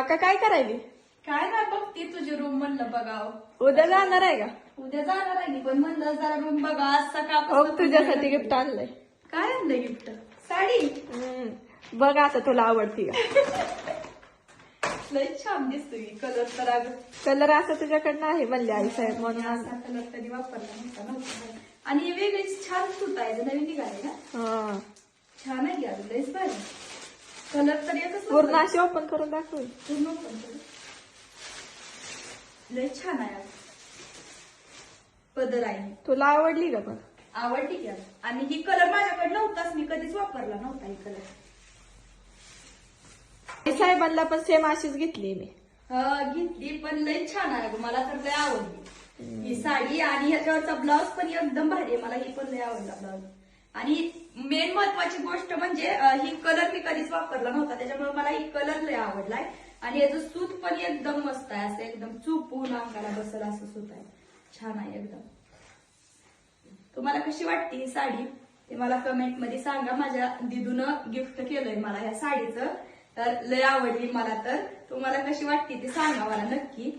का काय करायली? काय ना बघते तुझी रूम म्हणलं बघावं. उद्या जाणार आहे का? उद्या जाणार आहे मी, पण म्हणलं जरा रूम बघा. आज हो, सकाळपासून तुझ्यासाठी गिफ्ट आणलंय. काय आणलं गिफ्ट? साडी. बघ आता तुला आवडती का? लय छान दिसतोय कलर तर. अगं कलर असं तुझ्याकडनं आहे म्हणले आई साहेब म्हणून आणलं. असा कलर कधी वापरला नव्हता. आणि हे वेगळीच छान सूत आहे, नवीन निघाले ना. हा, छान आहे की अगं, लयच भारी. कलर तर एकच पूर्ण अशी ओपन करून दाखव. पूर्ण open करू. लय छान आहे अगं. पदर आहे. तुला आवडली का पण? आवडली की अगं. आणि ही कलर माझ्याकडे नव्हताच, मी कधीच वापरला नव्हता ही कलर. आई साहेबांना पण सेम अशीच घेतली मी. घेतली पण लय छान आहे अगं, मला तर लय आवडली ही साडी. आणि ह्याच्यावरचा ब्लाऊज पण एकदम भारी आहे, मला ही पण लय आवडला ब्लाऊज. आणि मेन महत्वाची गोष्ट म्हणजे ही कलर मी कधीच वापरला नव्हता, त्याच्यामुळे मला ही कलर लय आवडलाय. आणि याचं सूत पण एकदम मस्त आहे, असं एकदम चुपून अंगाला बसल असं सूत आहे. छान आहे एकदम. तुम्हाला कशी वाटते ही साडी ते मला कमेंट मध्ये सांगा. माझ्या दिदूनं गिफ्ट केलंय मला ह्या साडीचं, तर लय आवडली मला. तर तुम्हाला कशी वाटते ते सांगा मला नक्की.